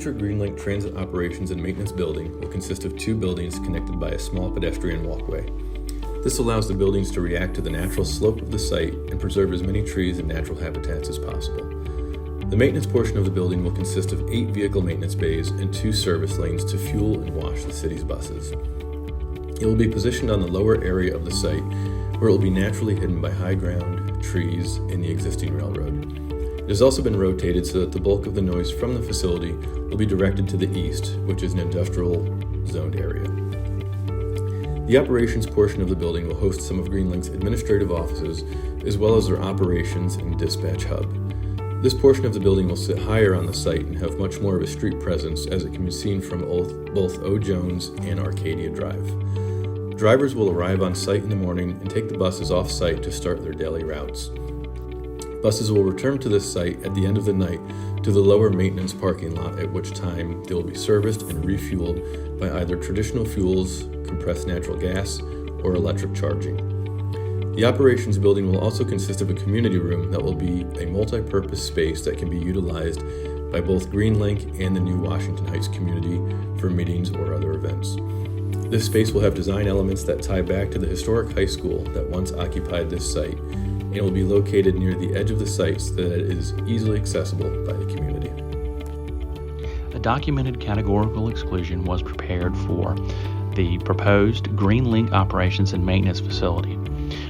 future Greenlink transit operations and maintenance building will consist of two buildings connected by a small pedestrian walkway. This allows the buildings to react to the natural slope of the site and preserve as many trees and natural habitats as possible. The maintenance portion of the building will consist of 8 vehicle maintenance bays and 2 service lanes to fuel and wash the city's buses. It will be positioned on the lower area of the site, where it will be naturally hidden by high ground, trees, and the existing railroad. It has also been rotated so that the bulk of the noise from the facility will be directed to the east, which is an industrial zoned area. The operations portion of the building will host some of Greenlink's administrative offices, as well as their operations and dispatch hub. This portion of the building will sit higher on the site and have much more of a street presence, as it can be seen from both O. Jones and Arcadia Drive. Drivers will arrive on site in the morning and take the buses off site to start their daily routes. Buses will return to this site at the end of the night to the lower maintenance parking lot, at which time they will be serviced and refueled by either traditional fuels, compressed natural gas, or electric charging. The operations building will also consist of a community room that will be a multi-purpose space that can be utilized by both Greenlink and the new Washington Heights community for meetings or other events. This space will have design elements that tie back to the historic high school that once occupied this site, and will be located near the edge of the site so that it is easily accessible by the community. A documented categorical exclusion was prepared for the proposed Greenlink operations and maintenance facility.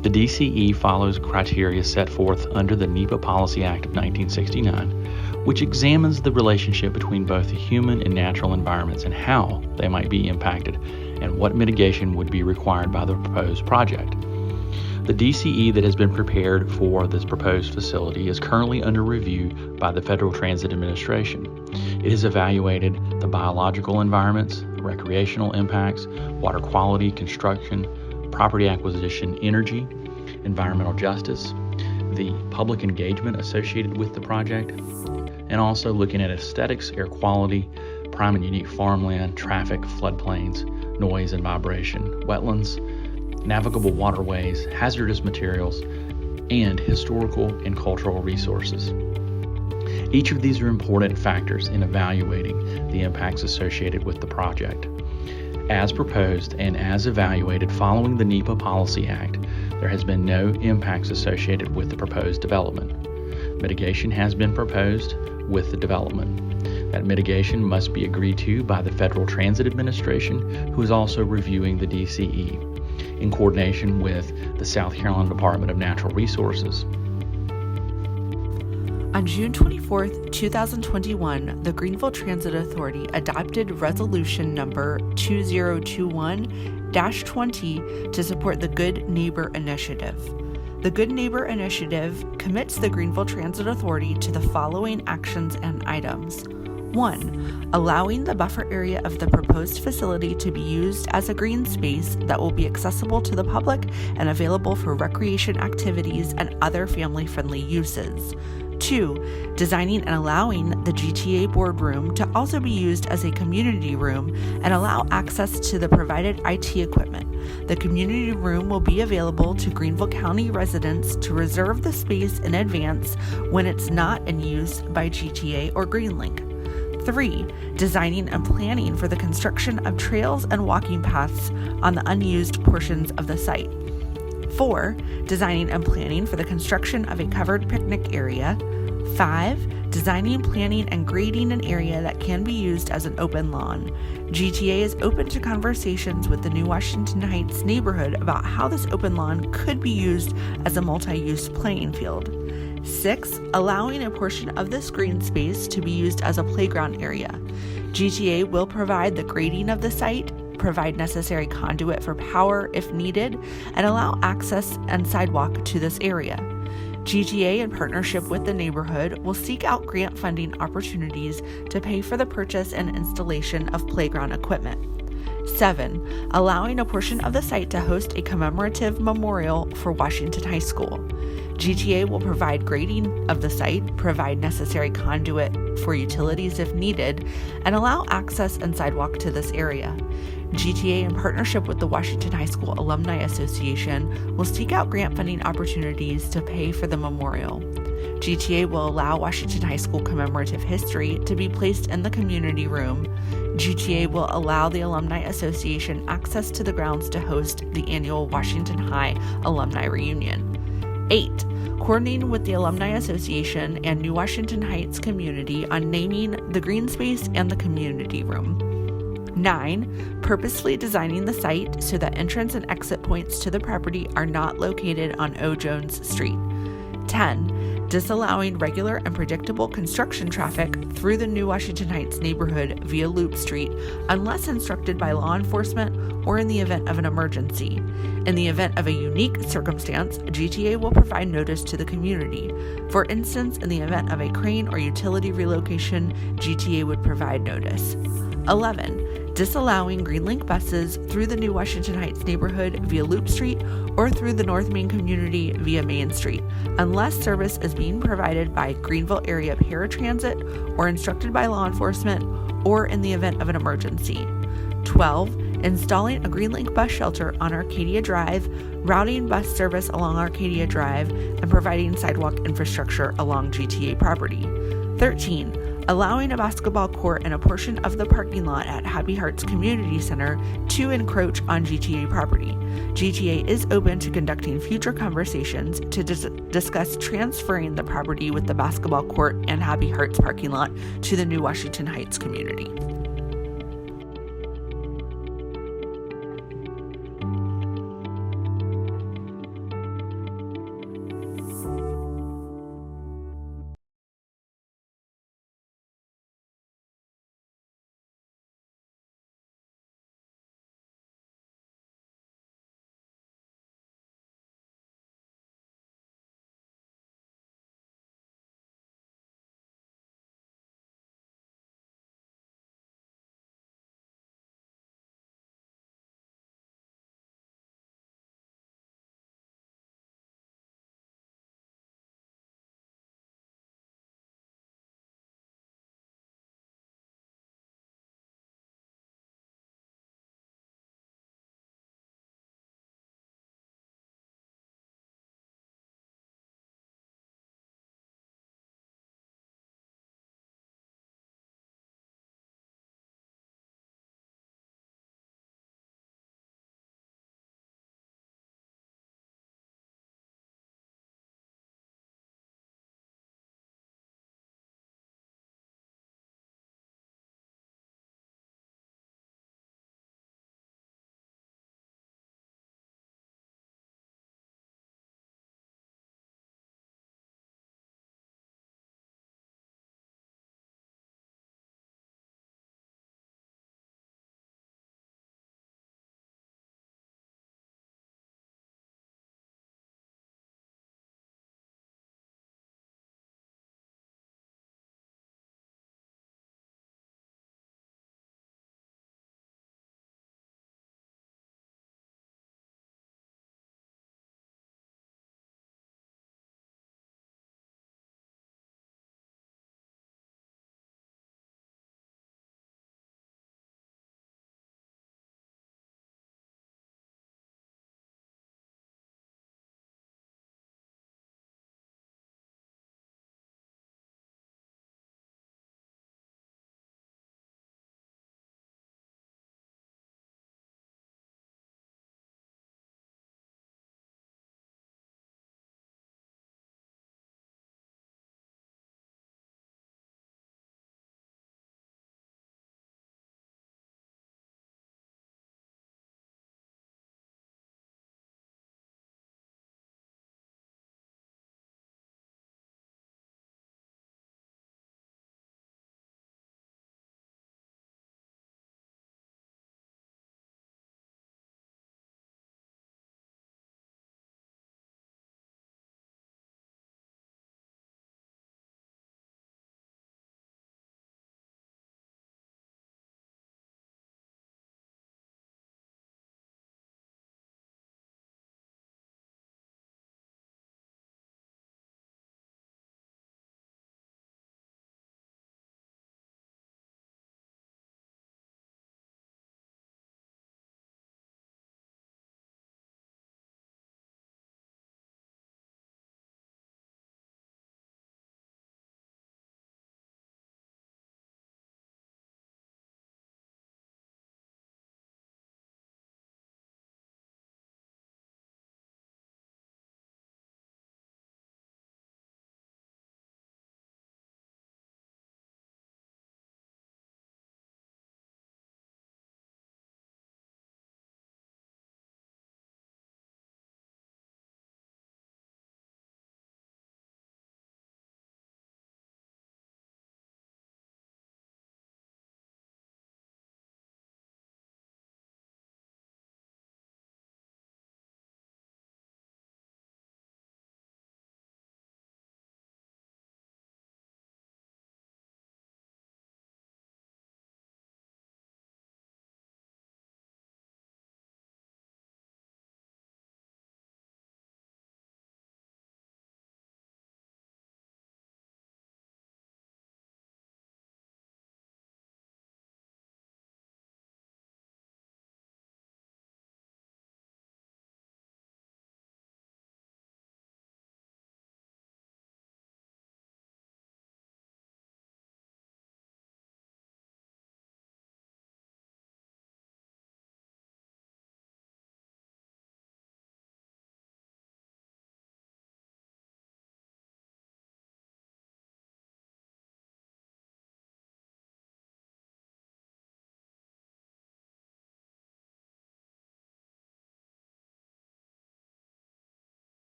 The DCE follows criteria set forth under the NEPA Policy Act of 1969, which examines the relationship between both the human and natural environments and how they might be impacted, and what mitigation would be required by the proposed project. The DCE that has been prepared for this proposed facility is currently under review by the Federal Transit Administration. It has evaluated the biological environments, recreational impacts, water quality, construction, property acquisition, energy, environmental justice, the public engagement associated with the project, and also looking at aesthetics, air quality, prime and unique farmland, traffic, floodplains, noise and vibration, wetlands, navigable waterways, hazardous materials, and historical and cultural resources. Each of these are important factors in evaluating the impacts associated with the project. As proposed and as evaluated following the NEPA Policy Act, there has been no impacts associated with the proposed development. Mitigation has been proposed with the development. That mitigation must be agreed to by the Federal Transit Administration, who is also reviewing the DCE, in coordination with the South Carolina Department of Natural Resources. On June 24, 2021, the Greenville Transit Authority adopted Resolution Number 2021-20 to support the Good Neighbor Initiative. The Good Neighbor Initiative commits the Greenville Transit Authority to the following actions and items. 1. Allowing the buffer area of the proposed facility to be used as a green space that will be accessible to the public and available for recreation activities and other family-friendly uses. 2. Designing and allowing the GTA boardroom to also be used as a community room and allow access to the provided IT equipment. The community room will be available to Greenville County residents to reserve the space in advance when it's not in use by GTA or Greenlink. 3. Designing and planning for the construction of trails and walking paths on the unused portions of the site. 4. Designing and planning for the construction of a covered picnic area. 5. Designing, planning, and grading an area that can be used as an open lawn. GTA is open to conversations with the new Washington Heights neighborhood about how this open lawn could be used as a multi-use playing field. 6. Allowing a portion of this green space to be used as a playground area. GTA will provide the grading of the site, provide necessary conduit for power if needed, and allow access and sidewalk to this area. GTA, in partnership with the neighborhood, will seek out grant funding opportunities to pay for the purchase and installation of playground equipment. 7. Allowing a portion of the site to host a commemorative memorial for Washington High School. GTA will provide grading of the site, provide necessary conduit for utilities if needed, and allow access and sidewalk to this area. GTA, in partnership with the Washington High School Alumni Association, will seek out grant funding opportunities to pay for the memorial. GTA will allow Washington High School commemorative history to be placed in the community room. GTA will allow the Alumni Association access to the grounds to host the annual Washington High Alumni Reunion. 8. Coordinating with the Alumni Association and New Washington Heights community on naming the green space and the community room. 9. Purposely designing the site so that entrance and exit points to the property are not located on O. Jones Street. 10. Disallowing regular and predictable construction traffic through the New Washington Heights neighborhood via Loop Street unless instructed by law enforcement or in the event of an emergency. In the event of a unique circumstance, GTA will provide notice to the community. For instance, in the event of a crane or utility relocation, GTA would provide notice. 11. Disallowing Greenlink buses through the New Washington Heights neighborhood via Loop Street or through the North Main community via Main Street, unless service is being provided by Greenville area paratransit or instructed by law enforcement or in the event of an emergency. 12. Installing a Greenlink bus shelter on Arcadia Drive, routing bus service along Arcadia Drive, and providing sidewalk infrastructure along GTA property. 13. Allowing a basketball court and a portion of the parking lot at Happy Hearts Community Center to encroach on GTA property. GTA is open to conducting future conversations to discuss transferring the property with the basketball court and Happy Hearts parking lot to the New Washington Heights community.